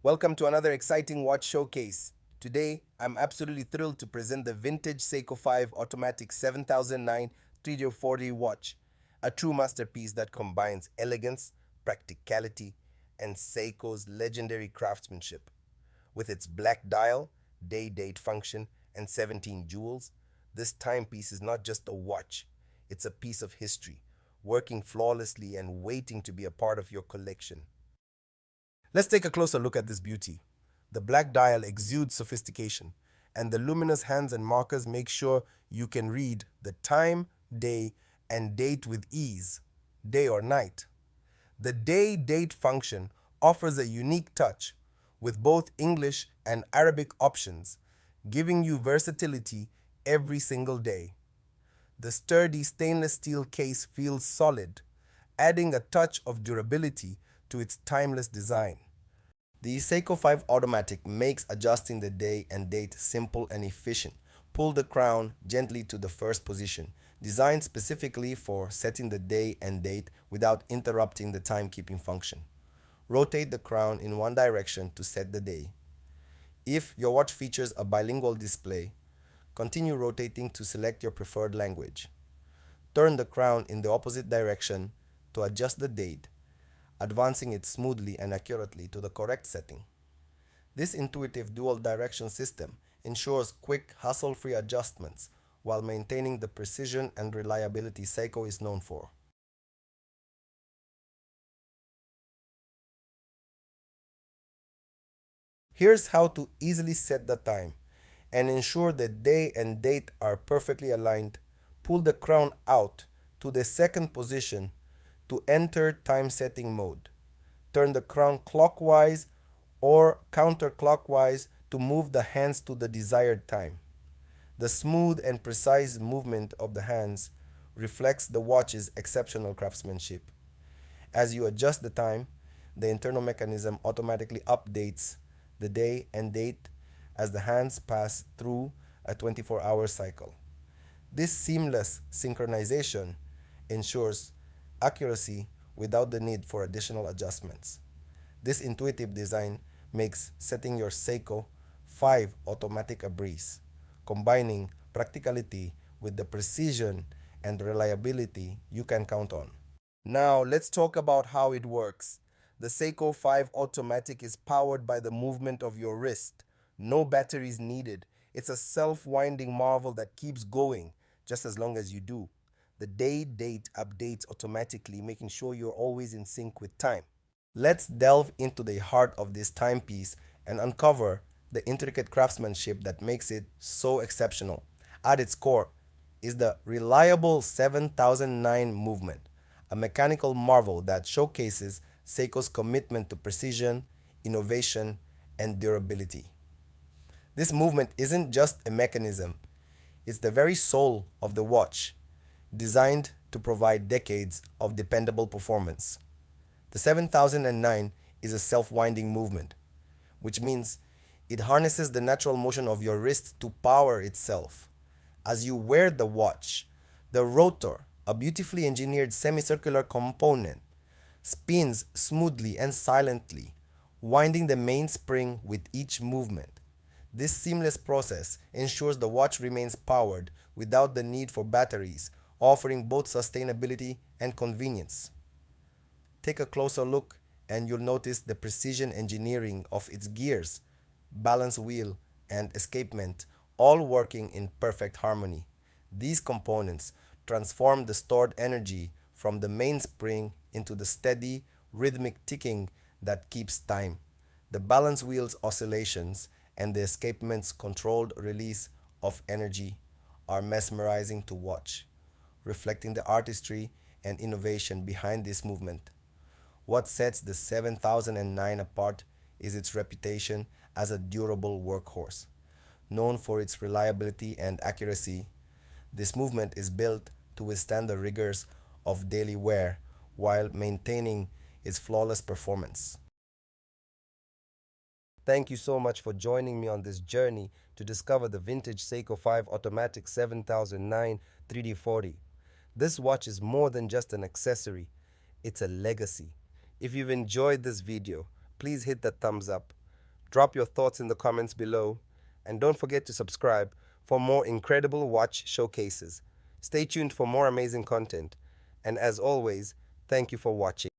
Welcome to another exciting watch showcase. Today, I'm absolutely thrilled to present the Vintage Seiko 5 Automatic 7009 3D40 watch, a true masterpiece that combines elegance, practicality, and Seiko's legendary craftsmanship. With its black dial, day-date function, and 17 jewels, this timepiece is not just a watch, it's a piece of history, working flawlessly and waiting to be a part of your collection. Let's take a closer look at this beauty. The black dial exudes sophistication, and the luminous hands and markers make sure you can read the time, day, and date with ease, day or night. The day-date function offers a unique touch with both English and Arabic options, giving you versatility every single day. The sturdy stainless steel case feels solid, adding a touch of durability to its timeless design. The Seiko 5 Automatic makes adjusting the day and date simple and efficient. Pull the crown gently to the first position, designed specifically for setting the day and date without interrupting the timekeeping function. Rotate the crown in one direction to set the day. If your watch features a bilingual display, continue rotating to select your preferred language. Turn the crown in the opposite direction to adjust the date, advancing it smoothly and accurately to the correct setting. This intuitive dual direction system ensures quick, hassle-free adjustments while maintaining the precision and reliability Seiko is known for. Here's how to easily set the time and ensure the day and date are perfectly aligned. Pull the crown out to the second position to enter time setting mode. Turn the crown clockwise or counterclockwise to move the hands to the desired time. The smooth and precise movement of the hands reflects the watch's exceptional craftsmanship. As you adjust the time, the internal mechanism automatically updates the day and date as the hands pass through a 24-hour cycle. This seamless synchronization ensures accuracy without the need for additional adjustments. This intuitive design makes setting your Seiko 5 Automatic a breeze, combining practicality with the precision and reliability you can count on. Now, let's talk about how it works. The Seiko 5 Automatic is powered by the movement of your wrist. No batteries needed. It's a self-winding marvel that keeps going just as long as you do. The day-date updates automatically, making sure you're always in sync with time. Let's delve into the heart of this timepiece and uncover the intricate craftsmanship that makes it so exceptional. At its core is the reliable 7009 movement, a mechanical marvel that showcases Seiko's commitment to precision, innovation, and durability. This movement isn't just a mechanism, it's the very soul of the watch, designed to provide decades of dependable performance. The 7009 is a self-winding movement, which means it harnesses the natural motion of your wrist to power itself. As you wear the watch, the rotor, a beautifully engineered semicircular component, spins smoothly and silently, winding the mainspring with each movement. This seamless process ensures the watch remains powered without the need for batteries, offering both sustainability and convenience. Take a closer look and you'll notice the precision engineering of its gears, balance wheel, and escapement, all working in perfect harmony. These components transform the stored energy from the mainspring into the steady, rhythmic ticking that keeps time. The balance wheel's oscillations and the escapement's controlled release of energy are mesmerizing to watch, reflecting the artistry and innovation behind this movement. What sets the 7009 apart is its reputation as a durable workhorse. Known for its reliability and accuracy, this movement is built to withstand the rigors of daily wear while maintaining its flawless performance. Thank you so much for joining me on this journey to discover the vintage Seiko 5 Automatic 7009 3D40. This watch is more than just an accessory, it's a legacy. If you've enjoyed this video, please hit that thumbs up. Drop your thoughts in the comments below, and don't forget to subscribe for more incredible watch showcases. Stay tuned for more amazing content, and as always, thank you for watching.